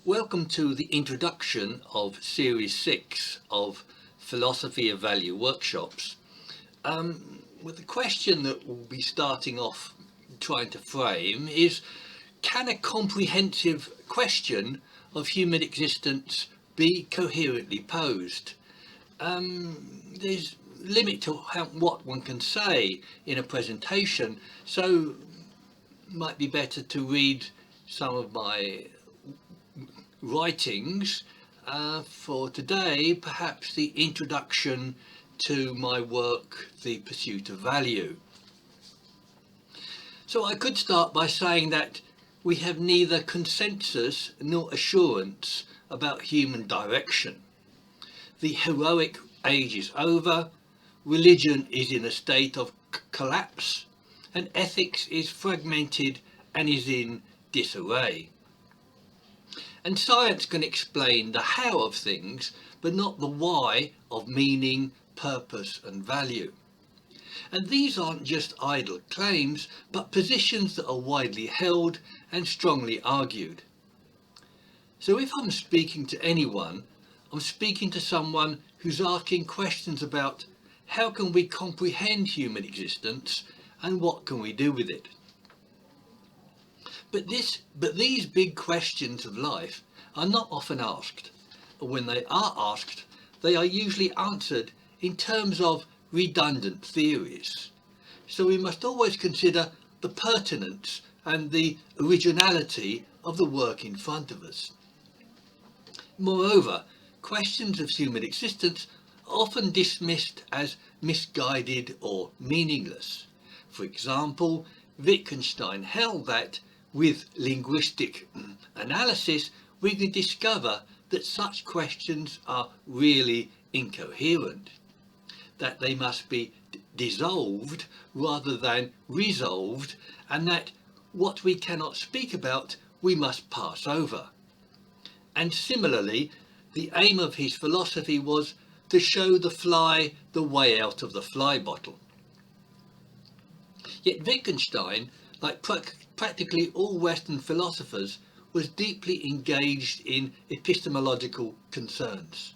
Welcome to the introduction of Series 6 of Philosophy of Value workshops. With the question that we'll be starting off trying to frame is, can a comprehensive question of human existence be coherently posed? There's a limit to what one can say in a presentation, so it might be better to read some of my writings for today, perhaps the introduction to my work, The Pursuit of Value. So I could start by saying that we have neither consensus nor assurance about human direction. The heroic age is over, religion is in a state of collapse, and ethics is fragmented and is in disarray. And science can explain the how of things, but not the why of meaning, purpose and value. And these aren't just idle claims, but positions that are widely held and strongly argued. So if I'm speaking to anyone, I'm speaking to someone who's asking questions about how can we comprehend human existence and what can we do with it. But these big questions of life are not often asked. When they are asked, they are usually answered in terms of redundant theories. So we must always consider the pertinence and the originality of the work in front of us. Moreover, questions of human existence are often dismissed as misguided or meaningless. For example, Wittgenstein held that with linguistic analysis, we can discover that such questions are really incoherent, that they must be dissolved rather than resolved, and that what we cannot speak about, we must pass over. And similarly, the aim of his philosophy was to show the fly the way out of the fly bottle. Yet Wittgenstein, like practically all Western philosophers, was deeply engaged in epistemological concerns.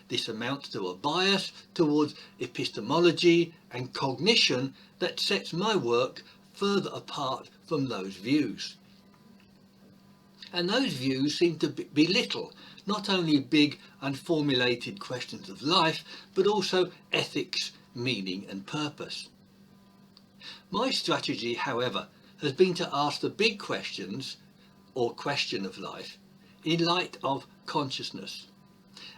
This amounts to a bias towards epistemology and cognition that sets my work further apart from those views. And those views seem to belittle not only big unformulated questions of life, but also ethics, meaning and purpose. My strategy, however, has been to ask the big questions, or question of life, in light of consciousness.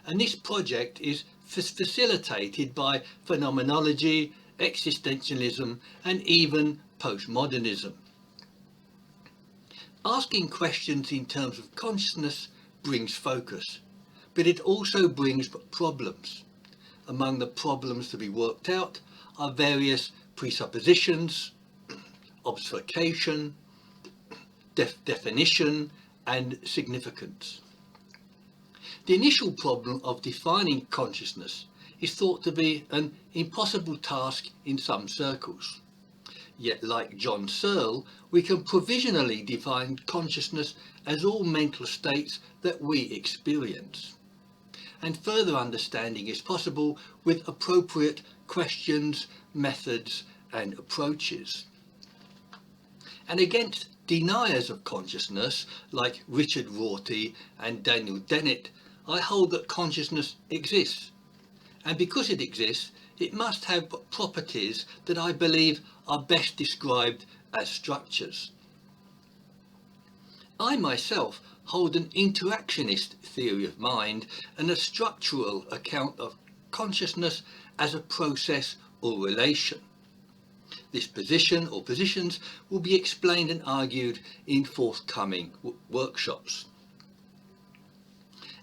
And this project is facilitated by phenomenology, existentialism, and even postmodernism. Asking questions in terms of consciousness brings focus, but it also brings problems. Among the problems to be worked out are various presuppositions, obfuscation, definition and significance. The initial problem of defining consciousness is thought to be an impossible task in some circles. Yet, like John Searle, we can provisionally define consciousness as all mental states that we experience. And further understanding is possible with appropriate questions, methods and approaches. And against deniers of consciousness, like Richard Rorty and Daniel Dennett, I hold that consciousness exists. And because it exists, it must have properties that I believe are best described as structures. I myself hold an interactionist theory of mind and a structural account of consciousness as a process or relation. This position or positions will be explained and argued in forthcoming workshops.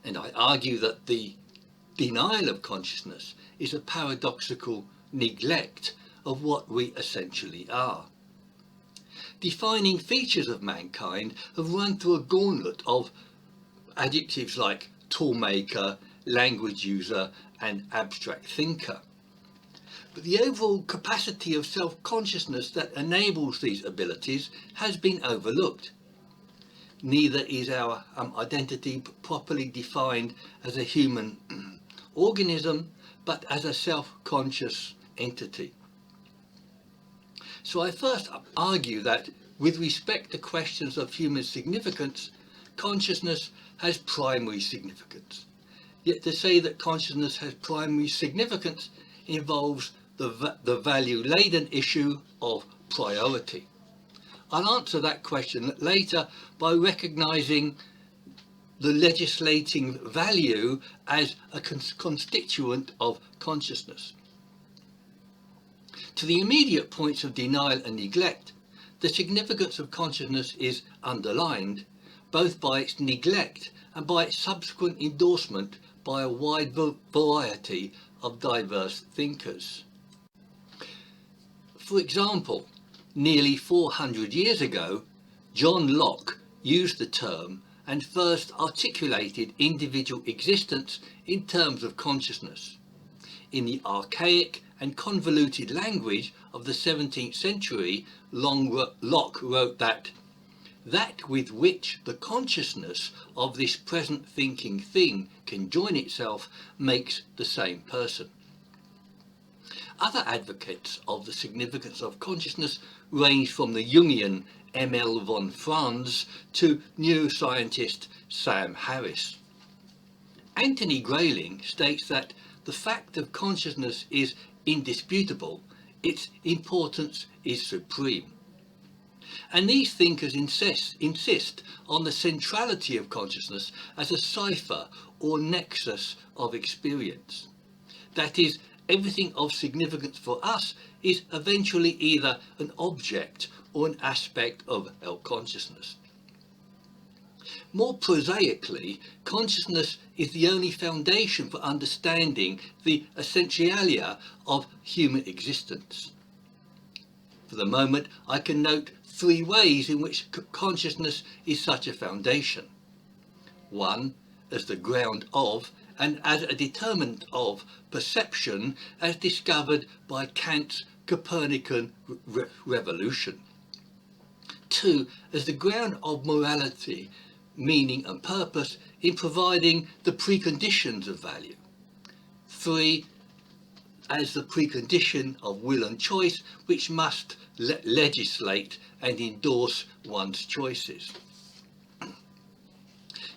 And I argue that the denial of consciousness is a paradoxical neglect of what we essentially are. Defining features of mankind have run through a gauntlet of adjectives like toolmaker, language user, and abstract thinker. But the overall capacity of self-consciousness that enables these abilities has been overlooked. neither is our identity properly defined as a human organism, but as a self-conscious entity. So I first argue that, with respect to questions of human significance, consciousness has primary significance. Yet to say that consciousness has primary significance involves the value-laden issue of priority. I'll answer that question later by recognizing the legislating value as a constituent of consciousness. To the immediate points of denial and neglect, the significance of consciousness is underlined both by its neglect and by its subsequent endorsement by a wide variety of diverse thinkers. For example, nearly 400 years ago, John Locke used the term and first articulated individual existence in terms of consciousness. In the archaic and convoluted language of the 17th century, Locke wrote that with which the consciousness of this present thinking thing can join itself makes the same person. Other advocates of the significance of consciousness range from the Jungian M.L. von Franz to neuroscientist Sam Harris. Anthony Grayling states that the fact of consciousness is indisputable, its importance is supreme. And these thinkers insist on the centrality of consciousness as a cipher or nexus of experience. That is, everything of significance for us is eventually either an object or an aspect of our consciousness. More prosaically, consciousness is the only foundation for understanding the essentialia of human existence. For the moment, I can note 3 ways in which consciousness is such a foundation. 1, as the ground of and as a determinant of perception as discovered by Kant's Copernican revolution. 2, as the ground of morality, meaning and purpose in providing the preconditions of value. 3, as the precondition of will and choice, which must legislate and endorse one's choices.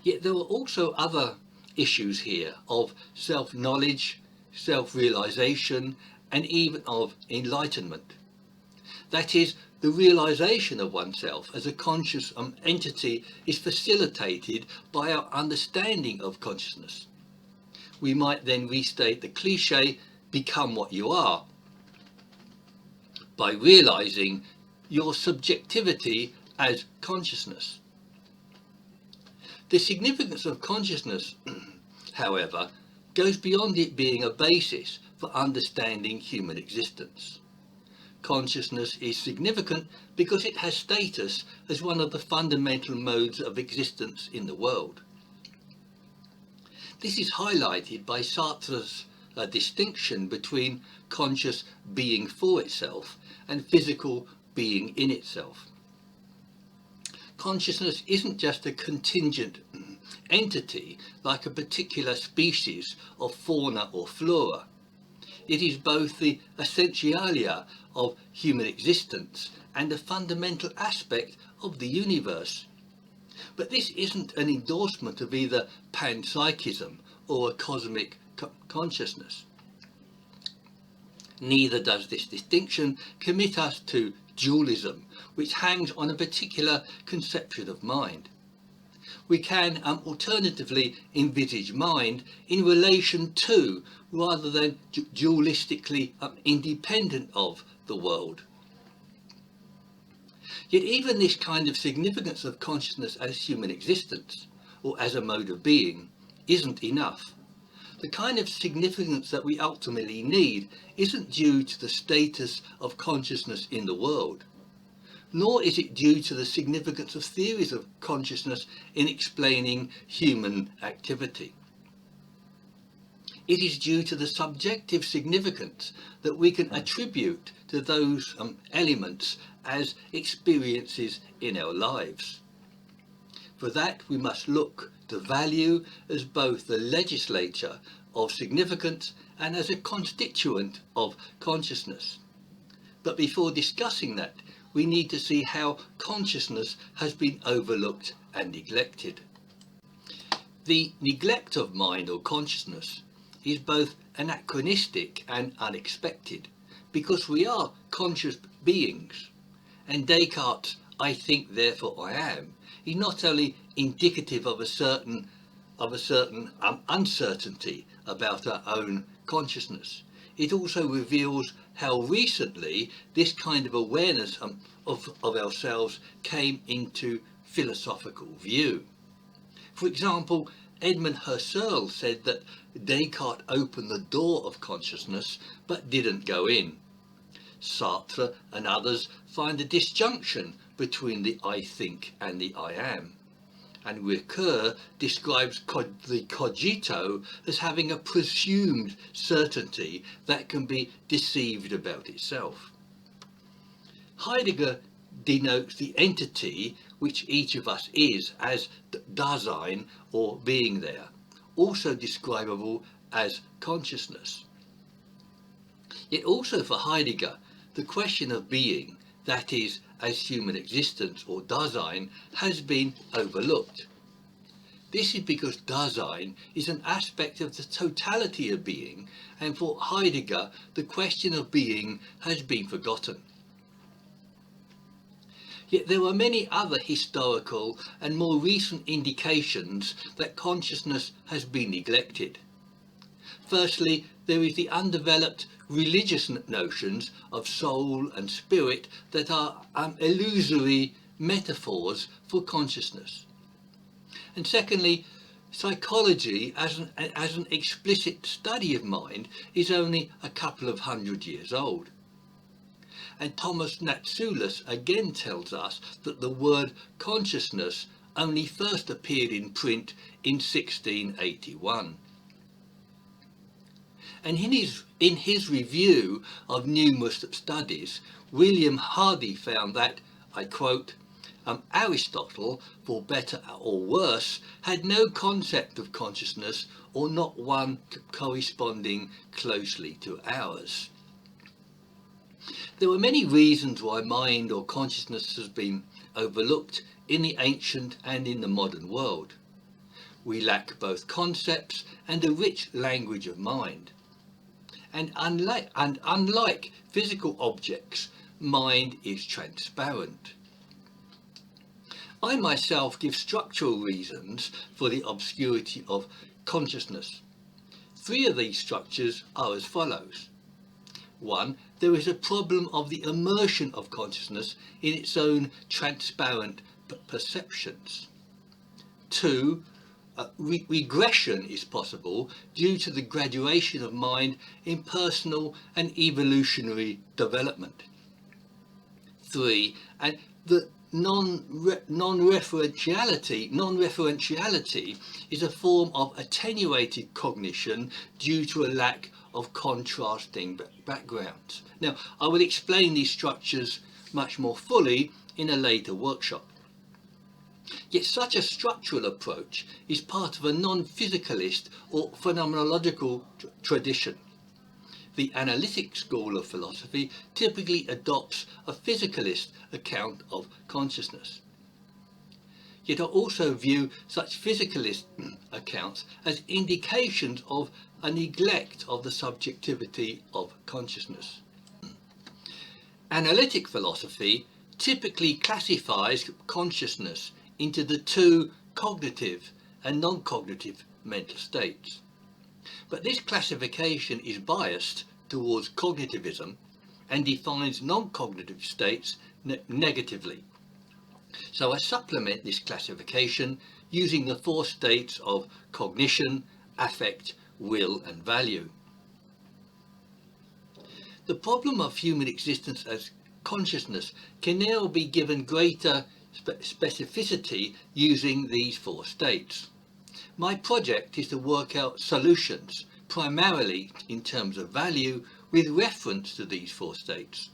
Yet there are also other issues here of self-knowledge, self-realization, and even of enlightenment. That is, the realization of oneself as a conscious entity is facilitated by our understanding of consciousness. We might then restate the cliché, become what you are, by realizing your subjectivity as consciousness. The significance of consciousness, however, goes beyond it being a basis for understanding human existence. Consciousness is significant because it has status as one of the fundamental modes of existence in the world. This is highlighted by Sartre's distinction between conscious being for itself and physical being in itself. Consciousness isn't just a contingent entity like a particular species of fauna or flora. It is both the essentialia of human existence and a fundamental aspect of the universe. But this isn't an endorsement of either panpsychism or a cosmic consciousness. Neither does this distinction commit us to dualism, which hangs on a particular conception of mind. We can alternatively envisage mind in relation to, rather than dualistically independent of, the world. Yet even this kind of significance of consciousness as human existence, or as a mode of being, isn't enough. The kind of significance that we ultimately need isn't due to the status of consciousness in the world, nor is it due to the significance of theories of consciousness in explaining human activity. It is due to the subjective significance that we can attribute to those elements as experiences in our lives. For that we must look to value as both the legislature of significance and as a constituent of consciousness. But before discussing that, we need to see how consciousness has been overlooked and neglected. The neglect of mind or consciousness is both anachronistic and unexpected, because we are conscious beings, and Descartes' "I think, therefore I am" is not only indicative of a certain uncertainty about our own consciousness, it also reveals how recently this kind of awareness of ourselves came into philosophical view. For example, Edmund Husserl said that Descartes opened the door of consciousness but didn't go in. Sartre and others find a disjunction between the I think and the I am. And Ricoeur describes the cogito as having a presumed certainty that can be deceived about itself. Heidegger denotes the entity which each of us is as Dasein, or being there, also describable as consciousness. Yet also for Heidegger, the question of being, that is, as human existence or Dasein, has been overlooked. This is because Dasein is an aspect of the totality of being, and for Heidegger, the question of being has been forgotten. Yet there are many other historical and more recent indications that consciousness has been neglected. Firstly, there is the undeveloped religious notions of soul and spirit that are illusory metaphors for consciousness. And secondly, psychology as an explicit study of mind is only a couple of 100 years old. And Thomas Natsoulis again tells us that the word consciousness only first appeared in print in 1681. And in his review of numerous studies, William Hardy found that, I quote, Aristotle, for better or worse, had no concept of consciousness, or not one corresponding closely to ours. There were many reasons why mind or consciousness has been overlooked in the ancient and in the modern world. We lack both concepts and a rich language of mind. And unlike physical objects, mind is transparent. I myself give structural reasons for the obscurity of consciousness. 3 of these structures are as follows. 1. There is a problem of the immersion of consciousness in its own transparent perceptions. 2. Regression is possible due to the graduation of mind in personal and evolutionary development. 3. And the non-referentiality is a form of attenuated cognition due to a lack of contrasting backgrounds. Now, I will explain these structures much more fully in a later workshop. Yet such a structural approach is part of a non-physicalist or phenomenological tradition. The analytic school of philosophy typically adopts a physicalist account of consciousness. Yet I also view such physicalist accounts as indications of a neglect of the subjectivity of consciousness. Analytic philosophy typically classifies consciousness into the 2 cognitive and non-cognitive mental states. But this classification is biased towards cognitivism and defines non-cognitive states negatively. So I supplement this classification using the 4 states of cognition, affect, will and value. The problem of human existence as consciousness can now be given greater specificity using these 4 states. My project is to work out solutions, primarily in terms of value, with reference to these 4 states.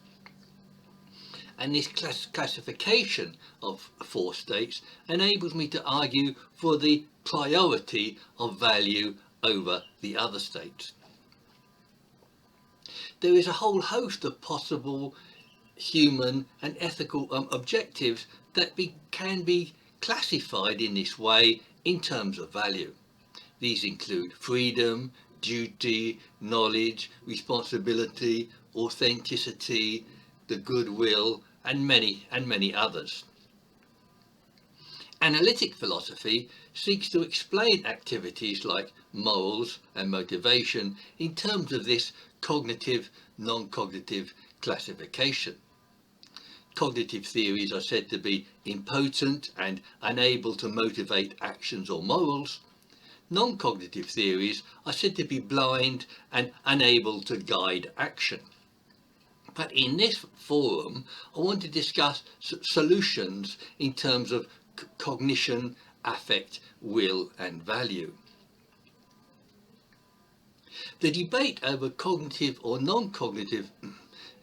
and this classification of four states enables me to argue for the priority of value over the other states. There is a whole host of possible human and ethical objectives that can be classified in this way in terms of value. These include freedom, duty, knowledge, responsibility, authenticity, the goodwill, and many others. Analytic philosophy seeks to explain activities like morals and motivation in terms of this cognitive, non-cognitive classification. Cognitive theories are said to be impotent and unable to motivate actions or morals. Non-cognitive theories are said to be blind and unable to guide action. But in this forum, I want to discuss solutions in terms of cognition, affect, will, and value. The debate over cognitive or non-cognitive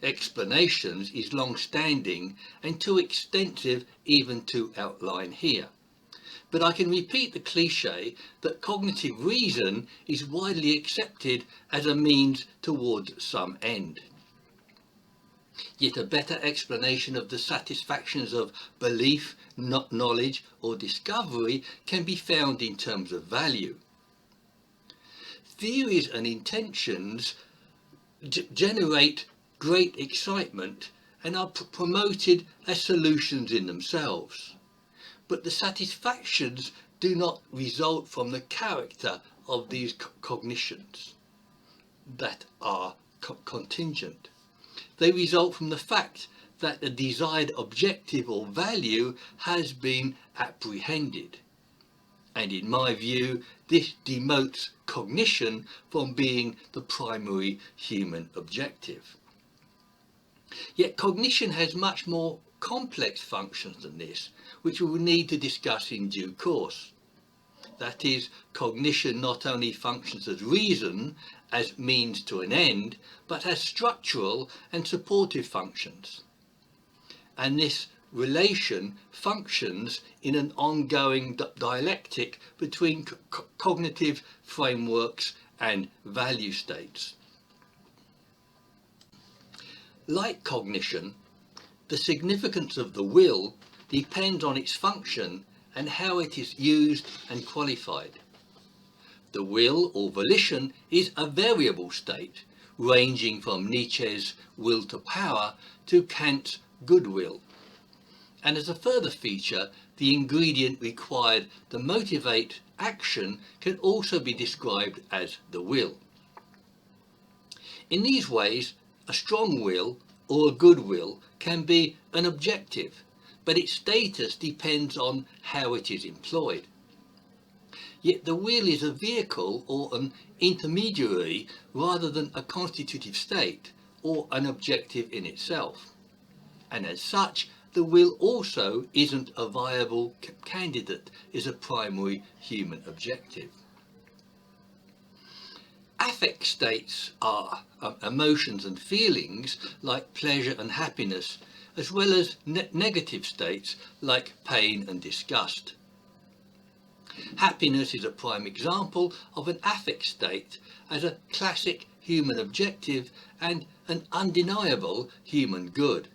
explanations is long-standing and too extensive even to outline here. But I can repeat the cliché that cognitive reason is widely accepted as a means towards some end. Yet a better explanation of the satisfactions of belief, knowledge, or discovery can be found in terms of value. Theories and intentions generate great excitement and are promoted as solutions in themselves. But the satisfactions do not result from the character of these cognitions that are contingent. They result from the fact that the desired objective or value has been apprehended. And in my view, this demotes cognition from being the primary human objective. Yet cognition has much more complex functions than this, which we will need to discuss in due course. That is, cognition not only functions as reason, as means to an end, but has structural and supportive functions. And this relation functions in an ongoing dialectic between cognitive frameworks and value states. Like cognition, the significance of the will depends on its function and how it is used and qualified. The will or volition is a variable state, ranging from Nietzsche's will to power to Kant's goodwill. And as a further feature, the ingredient required to motivate action can also be described as the will. In these ways, a strong will or a good will can be an objective, but its status depends on how it is employed. Yet the will is a vehicle or an intermediary rather than a constitutive state or an objective in itself. And as such, the will also isn't a viable candidate as a primary human objective. Affect states are emotions and feelings like pleasure and happiness, as well as negative states like pain and disgust. Happiness is a prime example of an affect state as a classic human objective and an undeniable human good.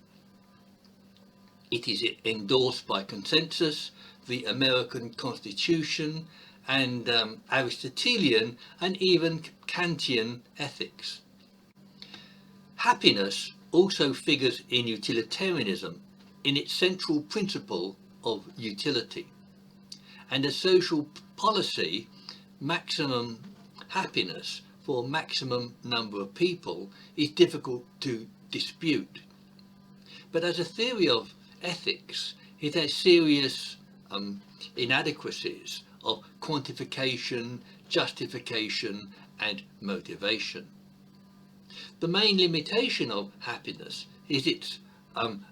It is endorsed by consensus, the American Constitution, and Aristotelian and even Kantian ethics. Happiness also figures in utilitarianism in its central principle of utility. And as social policy, maximum happiness for maximum number of people is difficult to dispute. But as a theory of ethics, it has serious inadequacies of quantification, justification, and motivation. The main limitation of happiness is its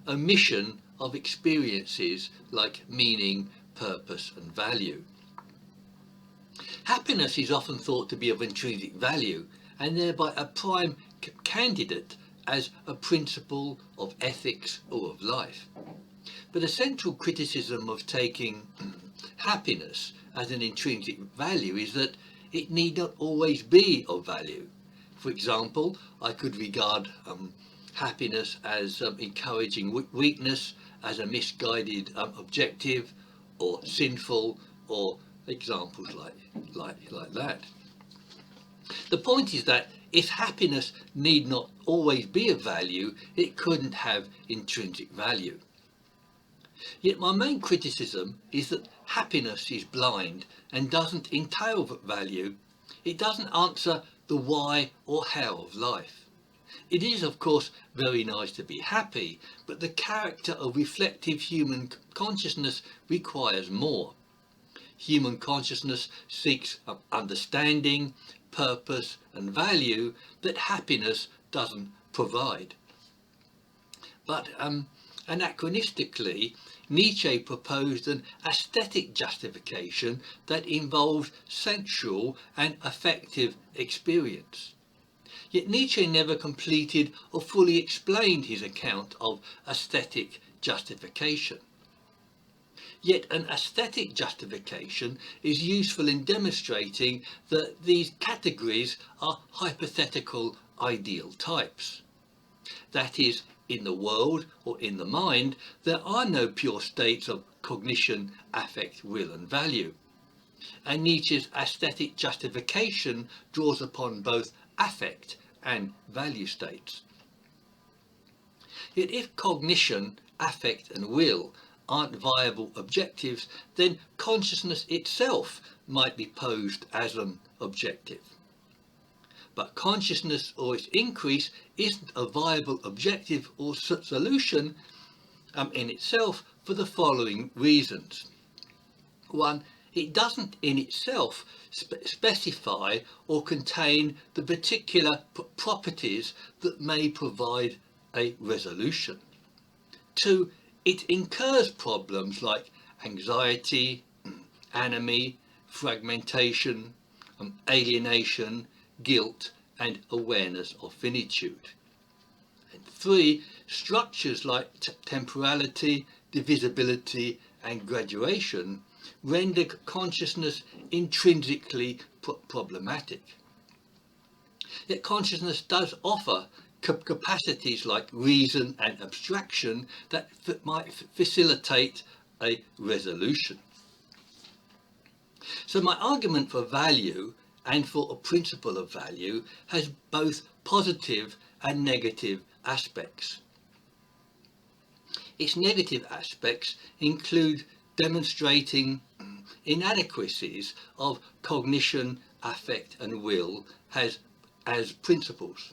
omission of experiences like meaning, purpose, and value. Happiness is often thought to be of intrinsic value and thereby a prime candidate as a principle of ethics or of life. But a central criticism of taking happiness as an intrinsic value is that it need not always be of value. For example, I could regard happiness as encouraging weakness, as a misguided objective, or sinful, or examples like that. The point is that if happiness need not always be of value, it couldn't have intrinsic value. Yet my main criticism is that happiness is blind and doesn't entail value. It doesn't answer the why or how of life. It is, of course, very nice to be happy, but the character of reflective human consciousness requires more. Human consciousness seeks understanding, purpose and value that happiness doesn't provide. But anachronistically, Nietzsche proposed an aesthetic justification that involved sensual and affective experience. Yet Nietzsche never completed or fully explained his account of aesthetic justification. Yet an aesthetic justification is useful in demonstrating that these categories are hypothetical ideal types. That is, in the world or in the mind, there are no pure states of cognition, affect, will and value. And Nietzsche's aesthetic justification draws upon both affect and value states. Yet if cognition, affect and will aren't viable objectives, then consciousness itself might be posed as an objective. But consciousness or its increase isn't a viable objective or solution in itself for the following reasons. One, it doesn't in itself specify or contain the particular properties that may provide a resolution. Two, it incurs problems like anxiety, anomie, fragmentation, alienation, guilt and awareness of finitude. And three, structures like temporality, divisibility and graduation render consciousness intrinsically problematic. Yet consciousness does offer capacities like reason and abstraction that might facilitate a resolution. So my argument for value and for a principle of value has both positive and negative aspects. Its negative aspects include demonstrating inadequacies of cognition, affect and will as principles.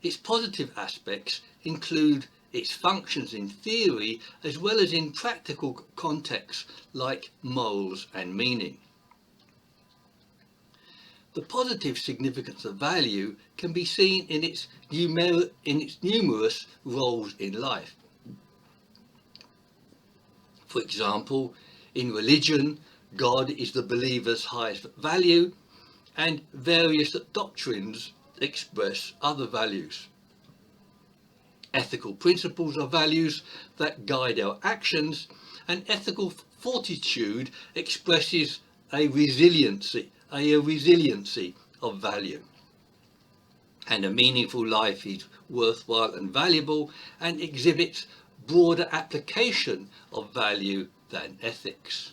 Its positive aspects include its functions in theory as well as in practical contexts like morals and meaning. The positive significance of value can be seen in its numerous roles in life. For example, in religion, God is the believer's highest value, and various doctrines express other values. Ethical principles are values that guide our actions, and ethical fortitude expresses a resiliency of value. And a meaningful life is worthwhile and valuable and exhibits broader application of value than ethics.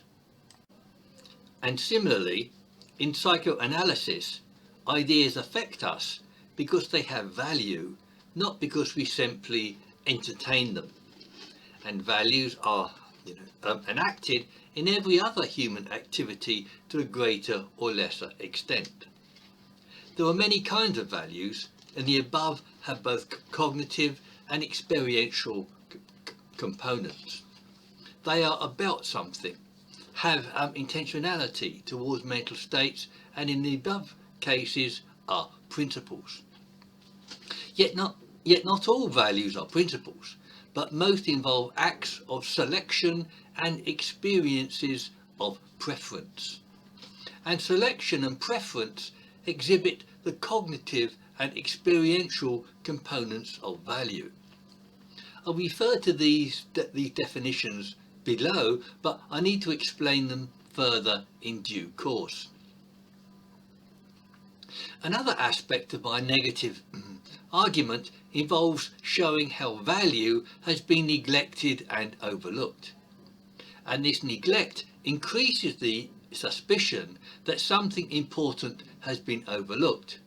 And similarly, in psychoanalysis, ideas affect us because they have value, not because we simply entertain them. And values are enacted in every other human activity to a greater or lesser extent. There are many kinds of values, and the above have both cognitive and experiential components. They are about something, have intentionality towards mental states, and in the above cases are principles. Yet not all values are principles, but most involve acts of selection and experiences of preference. And selection and preference exhibit the cognitive and experiential components of value. I'll refer to these definitions below, but I need to explain them further in due course. Another aspect of my negative argument involves showing how value has been neglected and overlooked. And this neglect increases the suspicion that something important has been overlooked.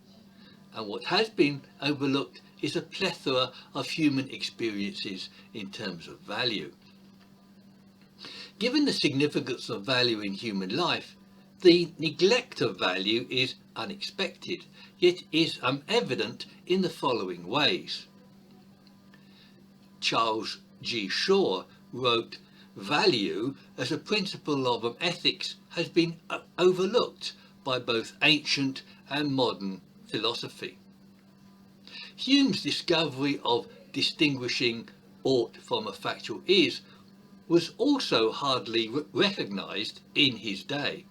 And what has been overlooked is a plethora of human experiences in terms of value. Given the significance of value in human life, the neglect of value is unexpected, yet is evident in the following ways. Charles G. Shaw wrote, "Value as a principle of ethics has been overlooked by both ancient and modern philosophy." Hume's discovery of distinguishing ought from a factual is was also hardly recognised in his day.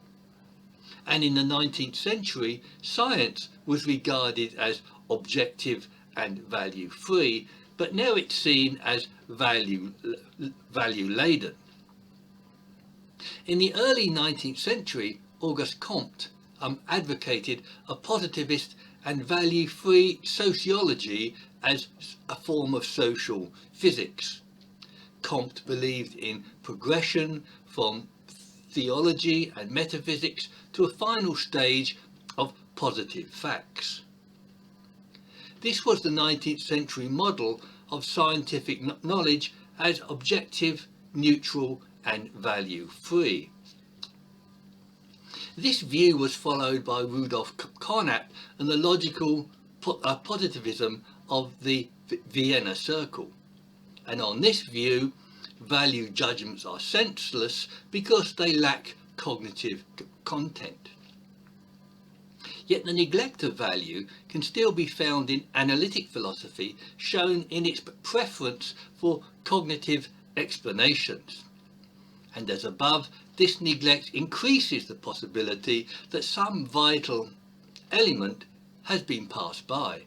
And in the 19th century, science was regarded as objective and value-free, but now it's seen as value-laden. In the early 19th century, Auguste Comte advocated a positivist and value-free sociology as a form of social physics. Comte believed in progression from theology and metaphysics to a final stage of positive facts. This was the 19th century model of scientific knowledge as objective, neutral and value-free. This view was followed by Rudolf Carnap and the logical positivism of the Vienna Circle. And on this view, value judgments are senseless because they lack cognitive content. Yet the neglect of value can still be found in analytic philosophy, shown in its preference for cognitive explanations. And as above, this neglect increases the possibility that some vital element has been passed by.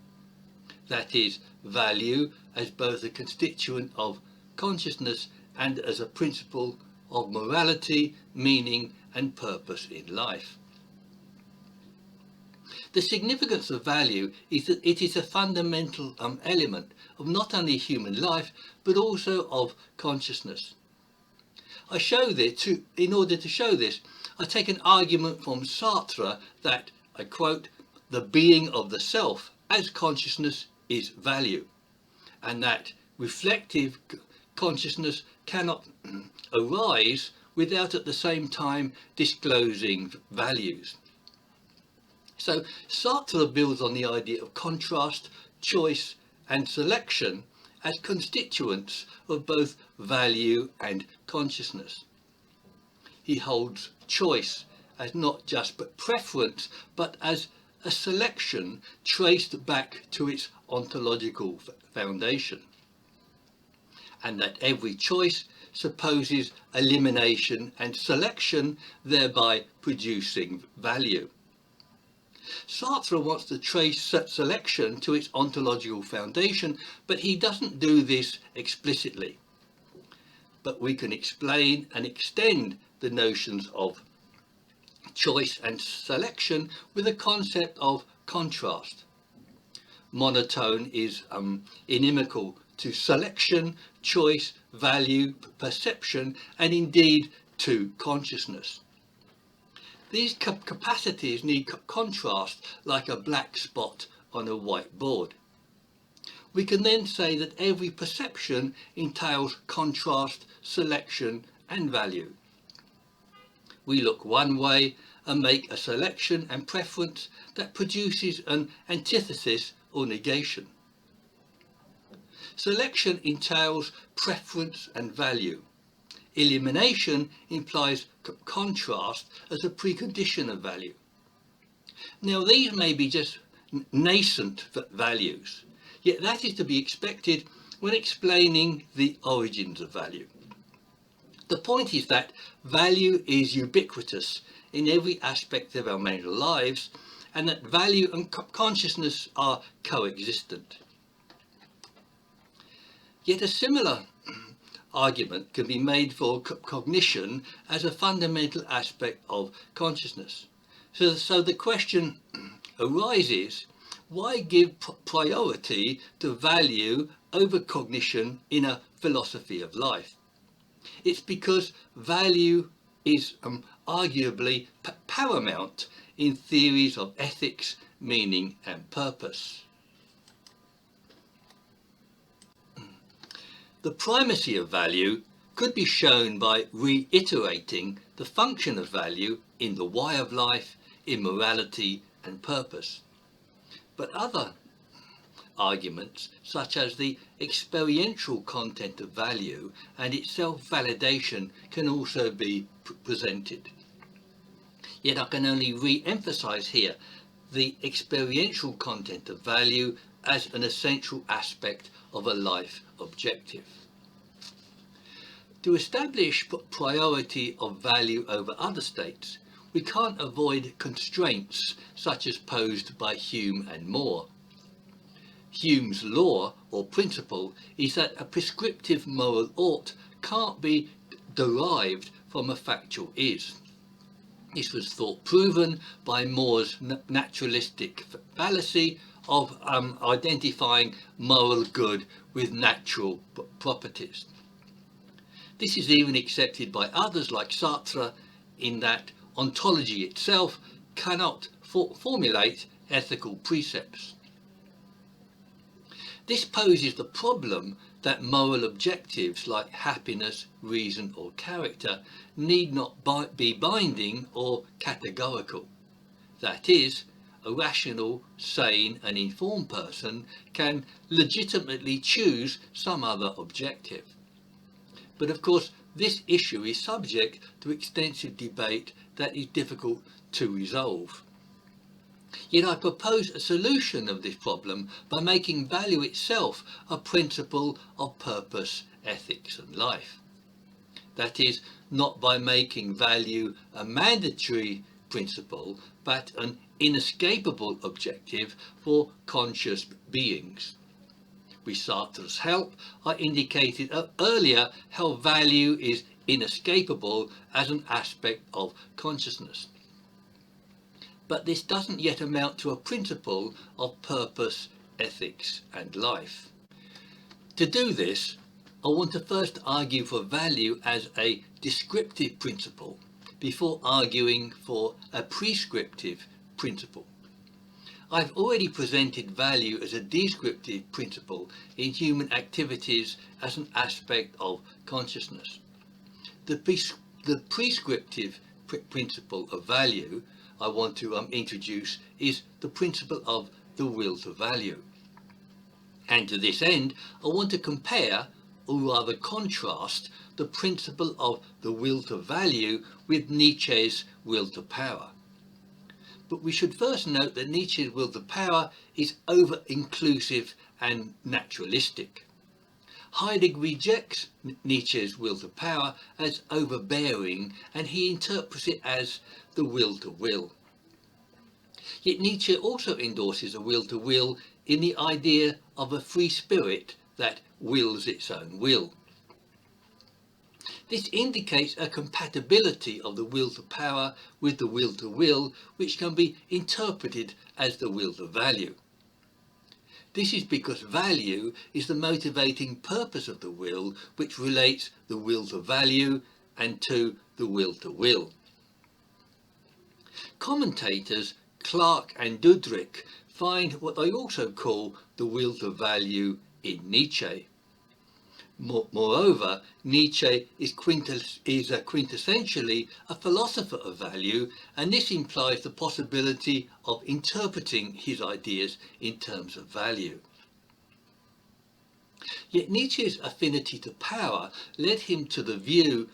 That is, value as both a constituent of consciousness and as a principle of morality, meaning and purpose in life. The significance of value is that it is a fundamental element of not only human life but also of consciousness. In order to show this, I take an argument from Sartre that, I quote, "the being of the self as consciousness is value," and that reflective consciousness cannot arise without at the same time disclosing values. So Sartre builds on the idea of contrast, choice and selection as constituents of both value and consciousness. He holds choice as not just but preference, but as a selection traced back to its ontological foundation, and that every choice supposes elimination and selection, thereby producing value. Sartre wants to trace selection to its ontological foundation, but he doesn't do this explicitly. But we can explain and extend the notions of choice and selection with a concept of contrast. Monotone is inimical to selection, choice, value, perception, and indeed to consciousness. These capacities need contrast like a black spot on a white board. We can then say that every perception entails contrast, selection and value. We look one way and make a selection and preference that produces an antithesis or negation. Selection entails preference and value. Elimination implies contrast as a precondition of value. Now these may be just nascent values, yet that is to be expected when explaining the origins of value. The point is that value is ubiquitous in every aspect of our mental lives, and that value and consciousness are coexistent. Yet a similar argument can be made for cognition as a fundamental aspect of consciousness. So the question arises, why give priority to value over cognition in a philosophy of life? It's because value is arguably paramount in theories of ethics, meaning and purpose. The primacy of value could be shown by reiterating the function of value in the why of life, in morality and purpose. But other arguments, such as the experiential content of value and its self-validation, can also be presented. Yet I can only re-emphasize here the experiential content of value as an essential aspect of a life objective. To establish priority of value over other states, we can't avoid constraints such as posed by Hume and More. Hume's law or principle is that a prescriptive moral ought can't be derived from a factual is. This was thought proven by More's naturalistic fallacy of identifying moral good with natural properties. This is even accepted by others like Sartre, in that ontology itself cannot formulate ethical precepts. This poses the problem that moral objectives like happiness, reason or character need not be binding or categorical. That is, a rational, sane and informed person can legitimately choose some other objective. But of course, this issue is subject to extensive debate that is difficult to resolve. Yet I propose a solution of this problem by making value itself a principle of purpose, ethics and life. That is, not by making value a mandatory principle, but an inescapable objective for conscious beings. With Sartre's help, I indicated earlier how value is inescapable as an aspect of consciousness. But this doesn't yet amount to a principle of purpose, ethics and life. To do this, I want to first argue for value as a descriptive principle before arguing for a prescriptive principle. I've already presented value as a descriptive principle in human activities as an aspect of consciousness. The prescriptive principle of value I want to introduce is the principle of the will to value. And to this end, I want to compare, or rather contrast, the principle of the will to value with Nietzsche's will to power. But we should first note that Nietzsche's will to power is over-inclusive and naturalistic. Heidegger rejects Nietzsche's will to power as overbearing, and he interprets it as the will to will. Yet Nietzsche also endorses a will to will in the idea of a free spirit that wills its own will. This indicates a compatibility of the will to power with the will to will, which can be interpreted as the will to value. This is because value is the motivating purpose of the will, which relates the will to value and to the will to will. Commentators Clark and Dudrick find what they also call the will to value in Nietzsche. Moreover, Nietzsche is quintessentially a philosopher of value, and this implies the possibility of interpreting his ideas in terms of value. Yet Nietzsche's affinity to power led him to view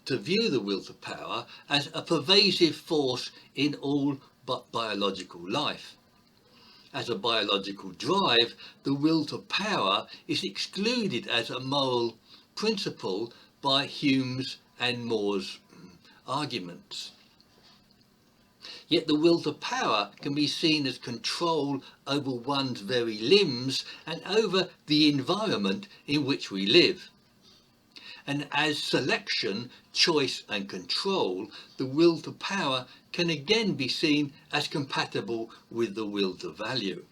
the will to power as a pervasive force in all but biological life. As a biological drive, the will to power is excluded as a moral principle by Hume's and More's arguments. Yet the will to power can be seen as control over one's very limbs and over the environment in which we live. And as selection, choice and control, the will to power can again be seen as compatible with the will to value.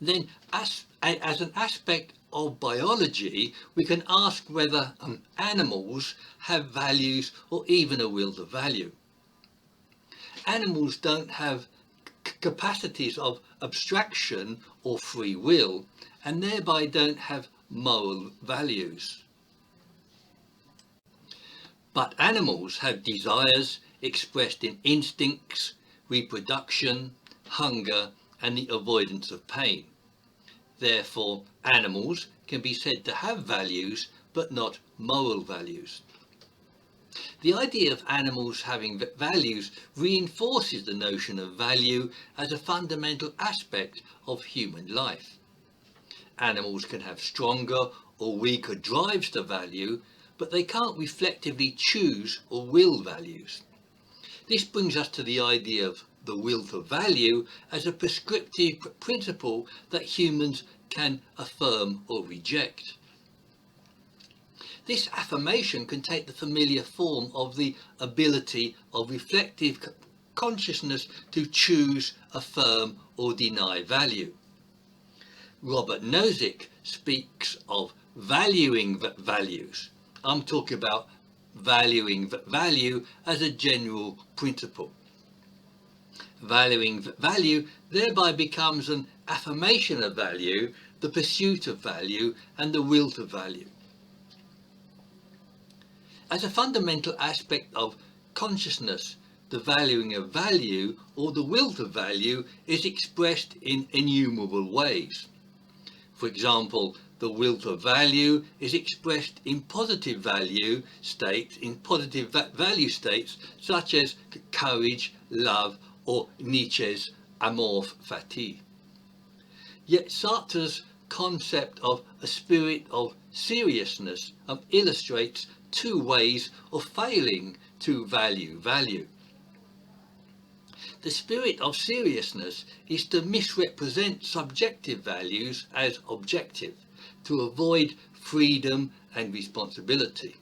Then, as an aspect of biology, we can ask whether animals have values or even a will to value. Animals don't have capacities of abstraction or free will, and thereby don't have moral values. But animals have desires expressed in instincts, reproduction, hunger, and the avoidance of pain. Therefore, animals can be said to have values, but not moral values. The idea of animals having values reinforces the notion of value as a fundamental aspect of human life. Animals can have stronger or weaker drives to value, but they can't reflectively choose or will values. This brings us to the idea of the will to value as a prescriptive principle that humans can affirm or reject. This affirmation can take the familiar form of the ability of reflective consciousness to choose, affirm, or deny value. Robert Nozick speaks of valuing values. I'm talking about valuing value as a general principle. Valuing value thereby becomes an affirmation of value, the pursuit of value, and the will to value. As a fundamental aspect of consciousness, the valuing of value or the will to value is expressed in innumerable ways. For example, the will to value is expressed in positive value states, such as courage, love, or Nietzsche's amour fati. Yet Sartre's concept of a spirit of seriousness illustrates two ways of failing to value value. The spirit of seriousness is to misrepresent subjective values as objective, to avoid freedom and responsibility.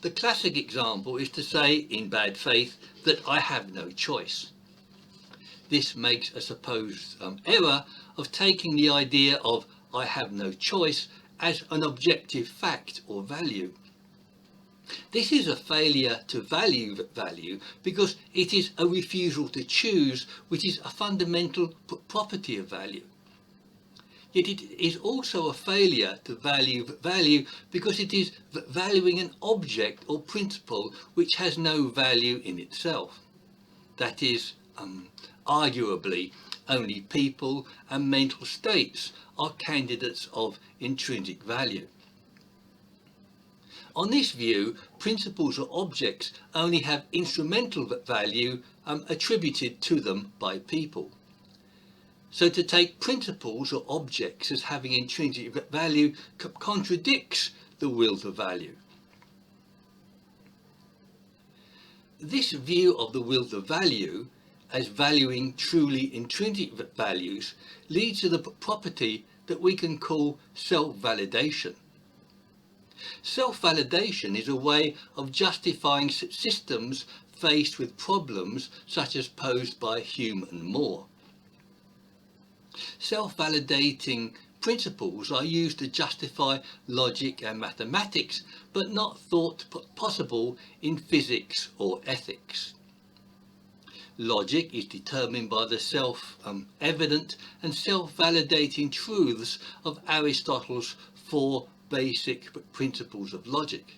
The classic example is to say, in bad faith, that I have no choice. This makes a supposed error of taking the idea of I have no choice as an objective fact or value. This is a failure to value value because it is a refusal to choose, which is a fundamental property of value. Yet it is also a failure to value value because it is valuing an object or principle which has no value in itself. That is, arguably, only people and mental states are candidates of intrinsic value. On this view, principles or objects only have instrumental value attributed to them by people. So to take principles or objects as having intrinsic value contradicts the will to value. This view of the will to value as valuing truly intrinsic values leads to the property that we can call self-validation. Self-validation is a way of justifying systems faced with problems such as posed by Hume and Moore. Self-validating principles are used to justify logic and mathematics, but not thought possible in physics or ethics. Logic is determined by the self-evident and self-validating truths of Aristotle's four basic principles of logic.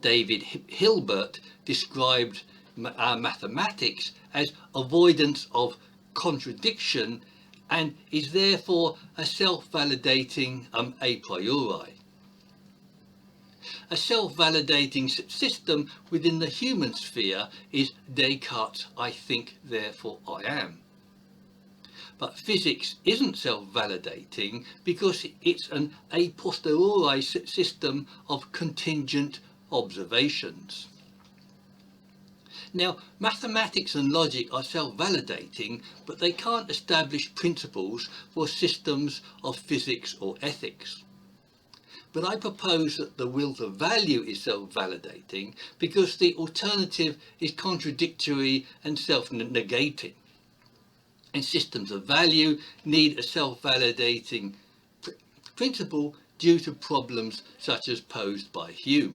David Hilbert described mathematics as avoidance of contradiction and is therefore a self-validating a priori. A self-validating system within the human sphere is Descartes' I think, therefore I am. But physics isn't self-validating because it's an a posteriori system of contingent observations. Now, mathematics and logic are self-validating, but they can't establish principles for systems of physics or ethics. But I propose that the will to value is self-validating because the alternative is contradictory and self-negating. And systems of value need a self-validating principle due to problems such as posed by Hume.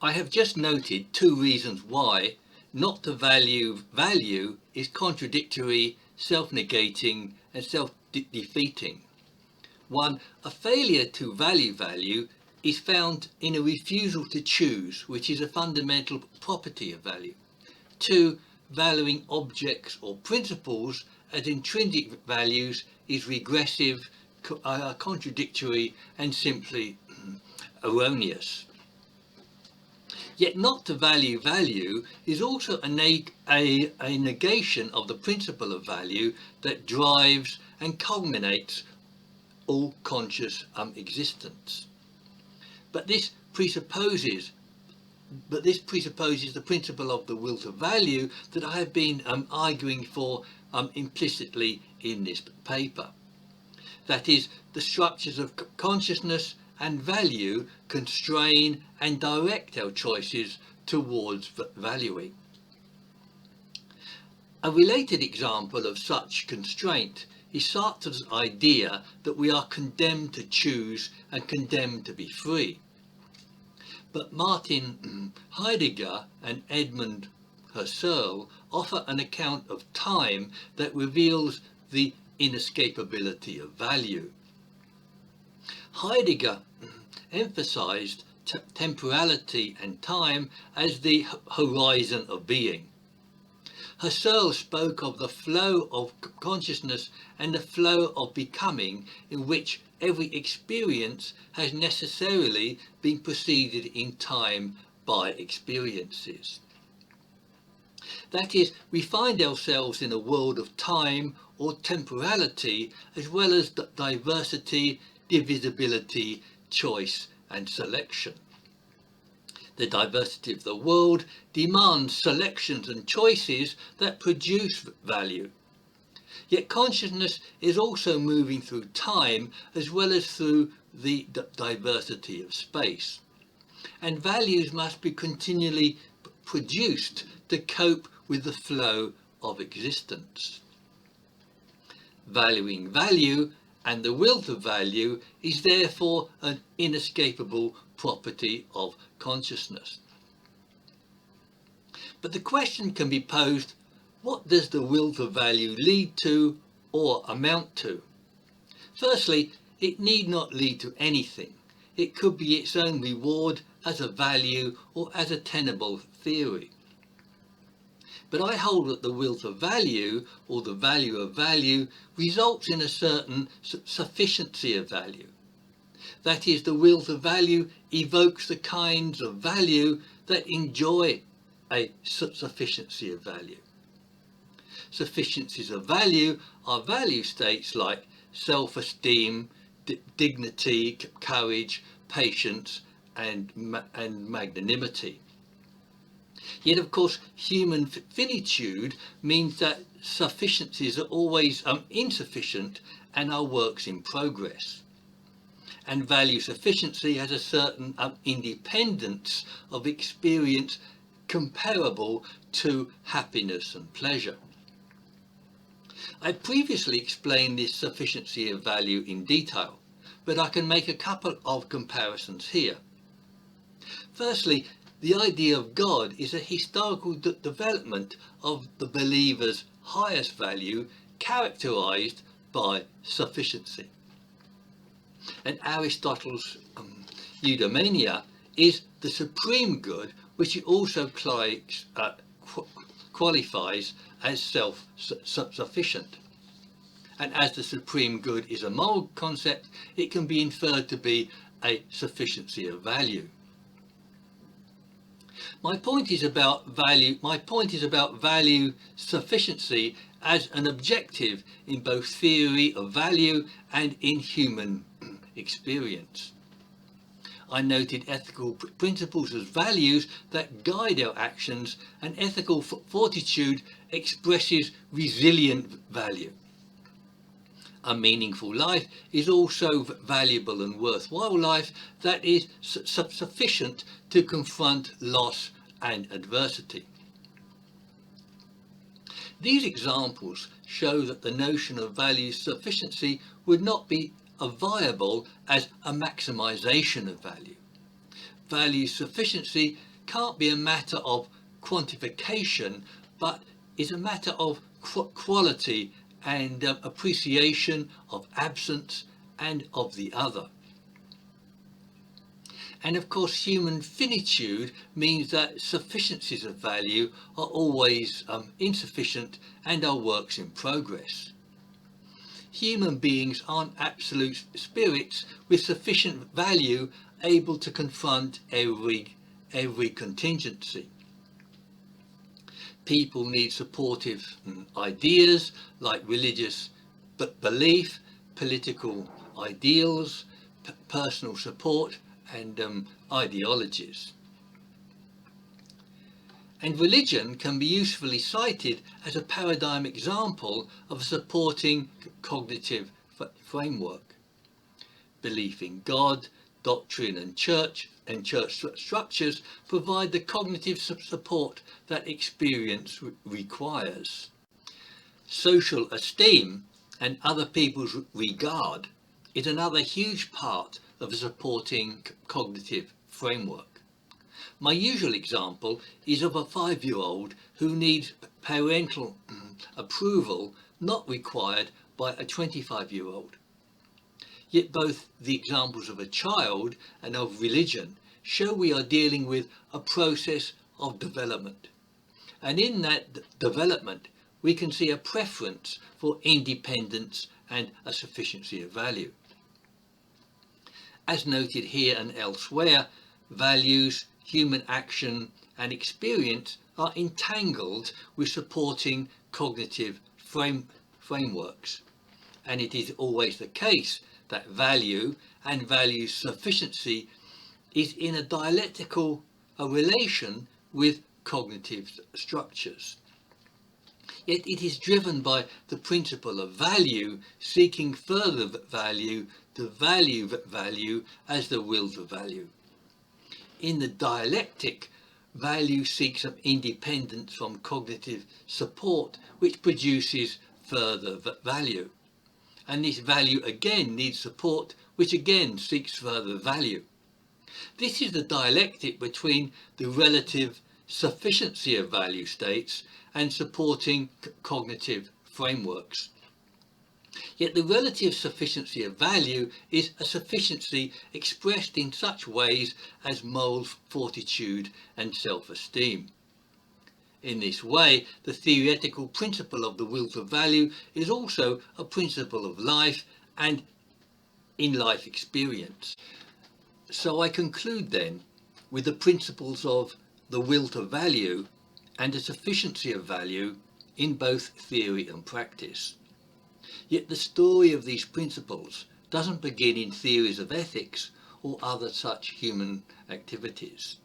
I have just noted two reasons why not to value value is contradictory, self-negating and self-defeating. One, a failure to value value is found in a refusal to choose, which is a fundamental property of value. Two, valuing objects or principles as intrinsic values is regressive, contradictory and simply erroneous. Yet not to value value is also a negation of the principle of value that drives and culminates all conscious existence. But this presupposes the principle of the will to value that I have been arguing for implicitly in this paper. That is, the structures of consciousness and value constrain and direct our choices towards valuing. A related example of such constraint is Sartre's idea that we are condemned to choose and condemned to be free. But Martin Heidegger and Edmund Husserl offer an account of time that reveals the inescapability of value. Heidegger emphasized temporality and time as the horizon of being. Husserl spoke of the flow of consciousness and the flow of becoming, in which every experience has necessarily been preceded in time by experiences. That is, we find ourselves in a world of time or temporality, as well as diversity, divisibility, choice and selection. The diversity of the world demands selections and choices that produce value. Yet consciousness is also moving through time as well as through the diversity of space. And values must be continually produced to cope with the flow of existence. Valuing value and the will to value is therefore an inescapable property of consciousness. But the question can be posed, what does the will to value lead to or amount to? Firstly, it need not lead to anything. It could be its own reward as a value or as a tenable theory. But I hold that the will to value, or the value of value, results in a certain sufficiency of value. That is, the will to value evokes the kinds of value that enjoy a sufficiency of value. Sufficiencies of value are value states like self-esteem, dignity, courage, patience, and magnanimity. Yet, of course, human finitude means that sufficiencies are always insufficient and are works in progress. And value sufficiency has a certain independence of experience comparable to happiness and pleasure. I previously explained this sufficiency of value in detail, but I can make a couple of comparisons here. Firstly, the idea of God is a historical development of the believer's highest value, characterized by sufficiency. And Aristotle's eudaimonia is the supreme good, which he also qualifies as self-sufficient. And as the supreme good is a moral concept, it can be inferred to be a sufficiency of value. My point is about value sufficiency as an objective in both theory of value and in human experience. I noted ethical principles as values that guide our actions, and ethical fortitude expresses resilient value. A meaningful life is also valuable and worthwhile life that is sufficient to confront loss and adversity. These examples show that the notion of value sufficiency would not be viable as a maximization of value. Value sufficiency can't be a matter of quantification, but is a matter of quality and appreciation of absence and of the other. And of course, human finitude means that sufficiencies of value are always insufficient and are works in progress. Human beings aren't absolute spirits with sufficient value able to confront every contingency. People need supportive ideas like religious belief, political ideals, personal support, and ideologies. And religion can be usefully cited as a paradigm example of a supporting cognitive framework. Belief in God, doctrine and church structures provide the cognitive support that experience requires. Social esteem and other people's regard is another huge part of a supporting cognitive framework. My usual example is of a 5-year-old who needs parental approval not required by a 25-year-old. Yet both the examples of a child and of religion show we are dealing with a process of development. And in that development, we can see a preference for independence and a sufficiency of value. As noted here and elsewhere, values, human action and experience are entangled with supporting cognitive frameworks. And it is always the case that value and value sufficiency is in a dialectical relation with cognitive structures. Yet it is driven by the principle of value seeking further value, to value value as the will to value. In the dialectic, value seeks some independence from cognitive support, which produces further value. And this value again needs support, which again seeks further value. This is the dialectic between the relative sufficiency of value states and supporting cognitive frameworks. Yet the relative sufficiency of value is a sufficiency expressed in such ways as moral fortitude and self-esteem. In this way, the theoretical principle of the will to value is also a principle of life and in-life experience. So I conclude then with the principles of the will to value and the sufficiency of value in both theory and practice. Yet the story of these principles doesn't begin in theories of ethics or other such human activities.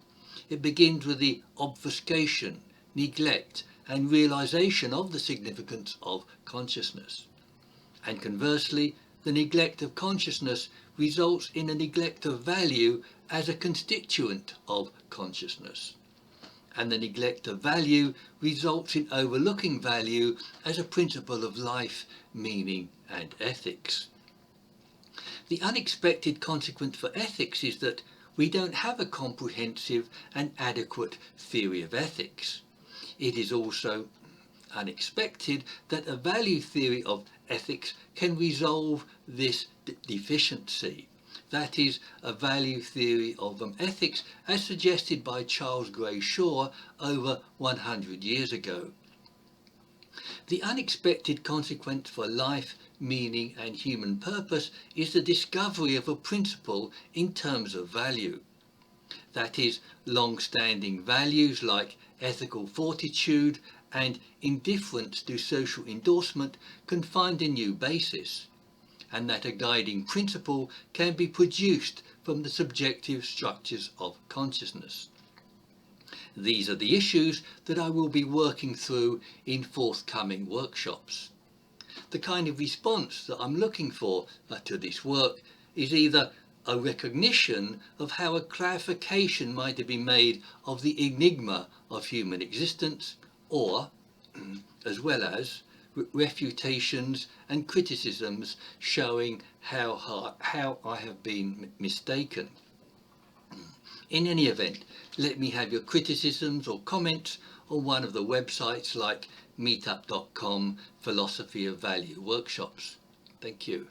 It begins with the obfuscation, neglect and realization of the significance of consciousness. And conversely, the neglect of consciousness results in a neglect of value as a constituent of consciousness. And the neglect of value results in overlooking value as a principle of life, meaning and ethics. The unexpected consequence for ethics is that we don't have a comprehensive and adequate theory of ethics. It is also unexpected that a value theory of ethics can resolve this deficiency. That is, a value theory of ethics as suggested by Charles Gray Shaw over 100 years ago. The unexpected consequence for life, meaning and human purpose is the discovery of a principle in terms of value. That is, long-standing values like ethical fortitude and indifference to social endorsement can find a new basis, and that a guiding principle can be produced from the subjective structures of consciousness. These are the issues that I will be working through in forthcoming workshops. The kind of response that I'm looking for to this work is either a recognition of how a clarification might have been made of the enigma of human existence, or, as well as, refutations and criticisms showing how I have been mistaken. In any event, let me have your criticisms or comments on one of the websites like meetup.com Philosophy of Value workshops. Thank you.